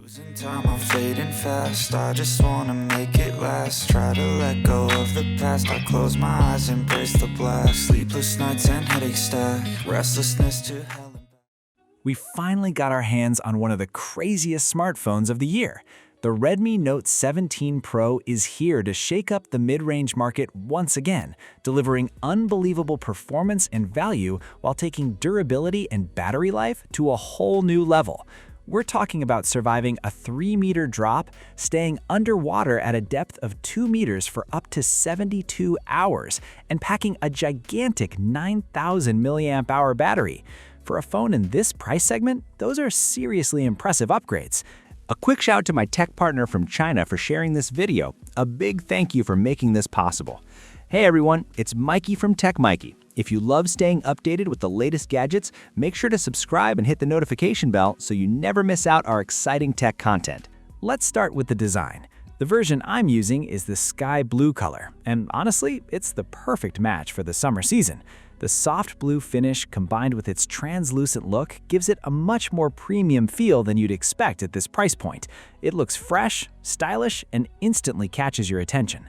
Losing time, I'm fading fast. I just wanna make it last. Try to let go of the past. I close my eyes, embrace the blast. Sleepless nights and headache stack. Restlessness to hell and back. We finally got our hands on one of the craziest smartphones of the year. The Redmi Note 17 Pro is here to shake up the mid-range market once again, delivering unbelievable performance and value while taking durability and battery life to a whole new level. We're talking about surviving a 3-meter drop, staying underwater at a depth of 2 meters for up to 72 hours, and packing a gigantic 9,000 mAh battery. For a phone in this price segment, those are seriously impressive upgrades. A quick shout to my tech partner from China for sharing this video. A big thank you for making this possible. Hey everyone, it's Maiky from techmaiky. If you love staying updated with the latest gadgets, make sure to subscribe and hit the notification bell so you never miss out our exciting tech content. Let's start with the design. The version I'm using is the sky blue color, and honestly, it's the perfect match for the summer season. The soft blue finish combined with its translucent look gives it a much more premium feel than you'd expect at this price point. It looks fresh, stylish, and instantly catches your attention.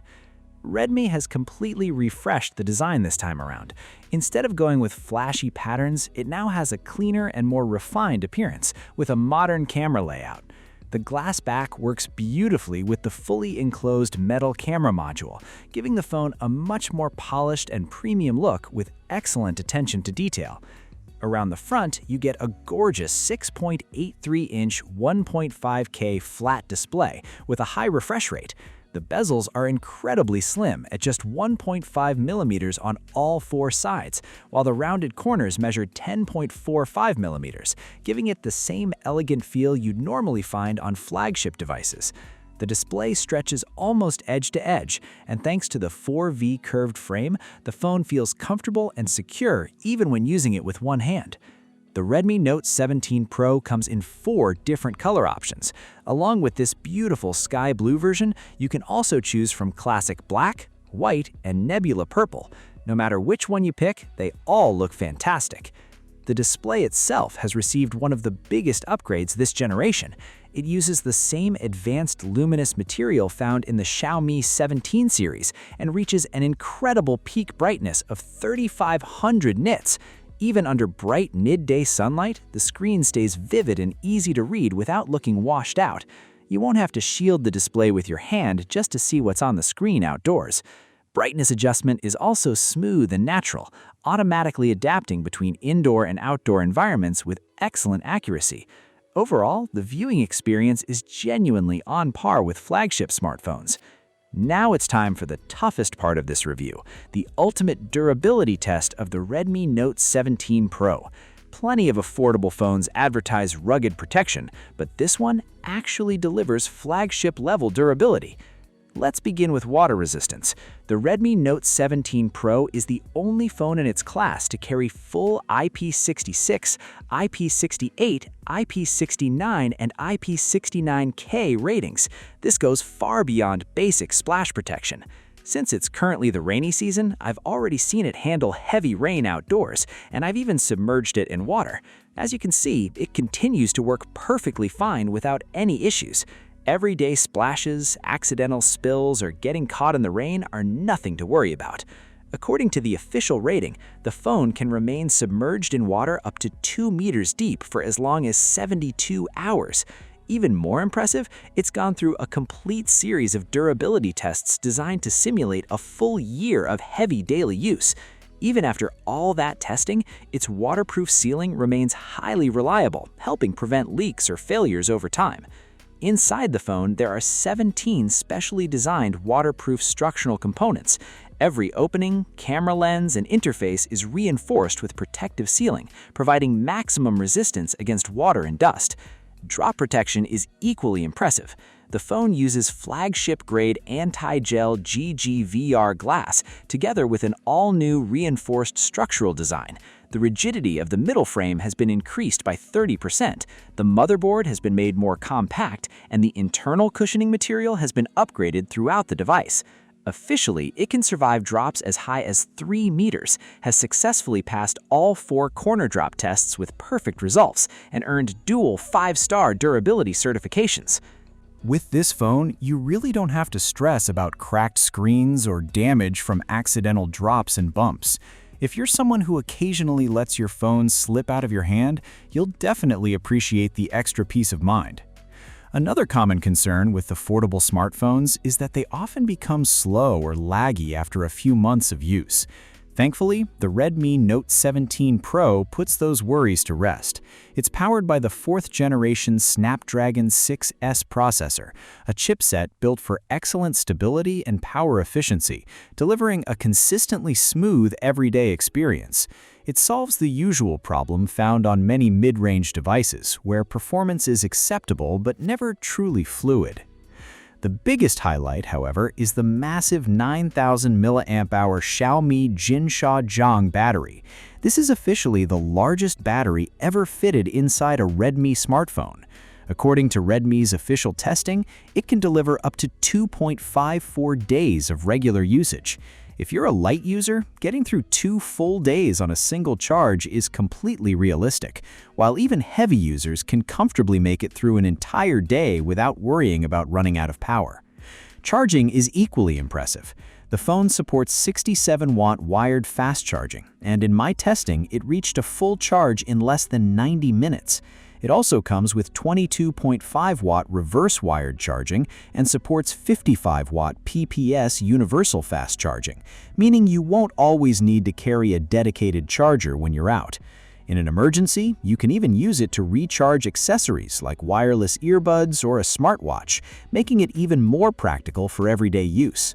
Redmi has completely refreshed the design this time around. Instead of going with flashy patterns, it now has a cleaner and more refined appearance with a modern camera layout. The glass back works beautifully with the fully enclosed metal camera module, giving the phone a much more polished and premium look with excellent attention to detail. Around the front, you get a gorgeous 6.83-inch 1.5K flat display with a high refresh rate. The bezels are incredibly slim at just 1.5 millimeters on all 4 sides, while the rounded corners measure 10.45 millimeters, giving it the same elegant feel you'd normally find on flagship devices. The display stretches almost edge to edge, and thanks to the 4V curved frame, the phone feels comfortable and secure even when using it with one hand. The Redmi Note 17 Pro comes in 4 different color options. Along with this beautiful sky blue version, you can also choose from classic black, white, and nebula purple. No matter which one you pick, they all look fantastic. The display itself has received one of the biggest upgrades this generation. It uses the same advanced luminous material found in the Xiaomi 17 series and reaches an incredible peak brightness of 3,500 nits. Even under bright midday sunlight, the screen stays vivid and easy to read without looking washed out. You won't have to shield the display with your hand just to see what's on the screen outdoors. Brightness adjustment is also smooth and natural, automatically adapting between indoor and outdoor environments with excellent accuracy. Overall, the viewing experience is genuinely on par with flagship smartphones. Now it's time for the toughest part of this review, the ultimate durability test of the Redmi Note 17 Pro. Plenty of affordable phones advertise rugged protection, but this one actually delivers flagship-level durability. Let's begin with water resistance. The Redmi Note 17 Pro is the only phone in its class to carry full IP66, IP68, IP69, and IP69K ratings. This goes far beyond basic splash protection. Since it's currently the rainy season, I've already seen it handle heavy rain outdoors, and I've even submerged it in water. As you can see, it continues to work perfectly fine without any issues. Everyday splashes, accidental spills, or getting caught in the rain are nothing to worry about. According to the official rating, the phone can remain submerged in water up to 2 meters deep for as long as 72 hours. Even more impressive, it's gone through a complete series of durability tests designed to simulate a full year of heavy daily use. Even after all that testing, its waterproof sealing remains highly reliable, helping prevent leaks or failures over time. Inside the phone, there are 17 specially designed waterproof structural components. Every opening, camera lens, and interface is reinforced with protective sealing, providing maximum resistance against water and dust. Drop protection is equally impressive. The phone uses flagship-grade anti-gel GGVR glass together with an all-new reinforced structural design. The rigidity of the middle frame has been increased by 30%, the motherboard has been made more compact, and the internal cushioning material has been upgraded throughout the device. Officially, it can survive drops as high as 3 meters, has successfully passed all 4 corner drop tests with perfect results, and earned dual 5-star durability certifications. With this phone, you really don't have to stress about cracked screens or damage from accidental drops and bumps. If you're someone who occasionally lets your phone slip out of your hand, you'll definitely appreciate the extra peace of mind. Another common concern with affordable smartphones is that they often become slow or laggy after a few months of use. Thankfully, the Redmi Note 17 Pro puts those worries to rest. It's powered by the 4th-generation Snapdragon 6S processor, a chipset built for excellent stability and power efficiency, delivering a consistently smooth everyday experience. It solves the usual problem found on many mid-range devices, where performance is acceptable but never truly fluid. The biggest highlight, however, is the massive 9,000 mAh Xiaomi Jinsha battery. This is officially the largest battery ever fitted inside a Redmi smartphone. According to Redmi's official testing, it can deliver up to 2.54 days of regular usage. If you're a light user, getting through 2 full days on a single charge is completely realistic, while even heavy users can comfortably make it through an entire day without worrying about running out of power. Charging is equally impressive. The phone supports 67-watt wired fast charging, and in my testing, it reached a full charge in less than 90 minutes. It also comes with 22.5-watt reverse wired charging and supports 55-watt PPS universal fast charging, meaning you won't always need to carry a dedicated charger when you're out. In an emergency, you can even use it to recharge accessories like wireless earbuds or a smartwatch, making it even more practical for everyday use.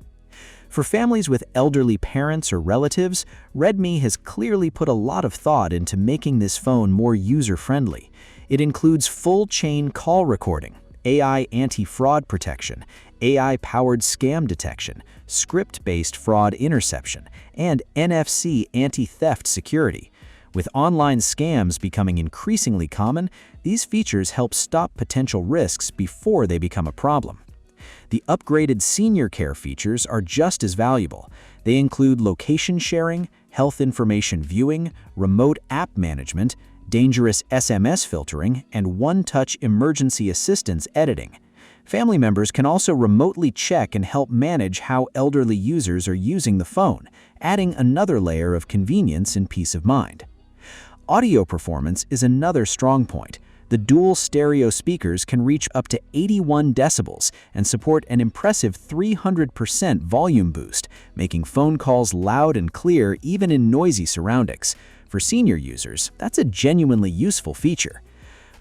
For families with elderly parents or relatives, Redmi has clearly put a lot of thought into making this phone more user-friendly. It includes full-chain call recording, AI anti-fraud protection, AI-powered scam detection, script-based fraud interception, and NFC anti-theft security. With online scams becoming increasingly common, these features help stop potential risks before they become a problem. The upgraded senior care features are just as valuable. They include location sharing, health information viewing, remote app management, dangerous SMS filtering, and one-touch emergency assistance editing. Family members can also remotely check and help manage how elderly users are using the phone, adding another layer of convenience and peace of mind. Audio performance is another strong point. The dual stereo speakers can reach up to 81 decibels and support an impressive 300% volume boost, making phone calls loud and clear even in noisy surroundings. For senior users, that's a genuinely useful feature.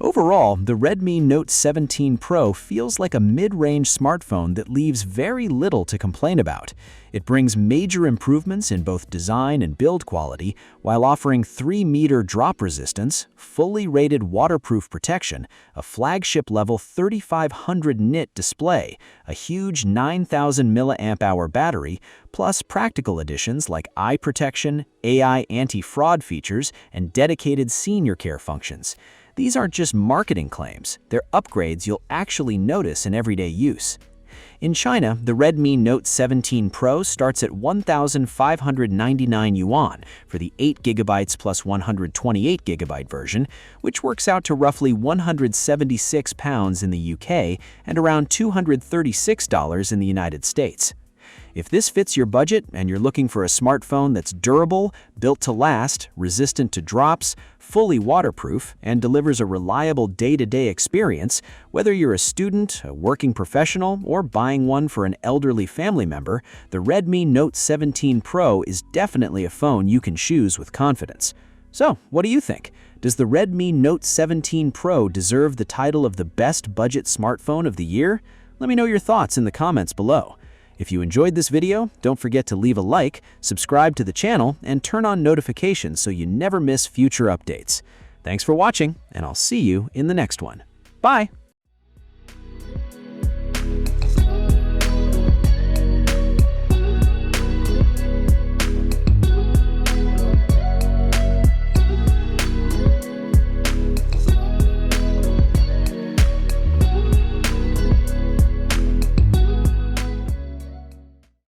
Overall, the Redmi Note 17 Pro feels like a mid-range smartphone that leaves very little to complain about. It brings major improvements in both design and build quality, while offering 3-meter drop resistance, fully rated waterproof protection, a flagship-level 3500 nit display, a huge 9,000 mAh battery, plus practical additions like eye protection, AI anti-fraud features, and dedicated senior care functions. These aren't just marketing claims, they're upgrades you'll actually notice in everyday use. In China, the Redmi Note 17 Pro starts at 1,599 yuan for the 8GB plus 128GB version, which works out to roughly £176 in the UK and around $236 in the United States. If this fits your budget and you're looking for a smartphone that's durable, built to last, resistant to drops, fully waterproof, and delivers a reliable day-to-day experience, whether you're a student, a working professional, or buying one for an elderly family member, the Redmi Note 17 Pro is definitely a phone you can choose with confidence. So, what do you think? Does the Redmi Note 17 Pro deserve the title of the best budget smartphone of the year? Let me know your thoughts in the comments below. If you enjoyed this video, don't forget to leave a like, subscribe to the channel, and turn on notifications so you never miss future updates. Thanks for watching, and I'll see you in the next one. Bye!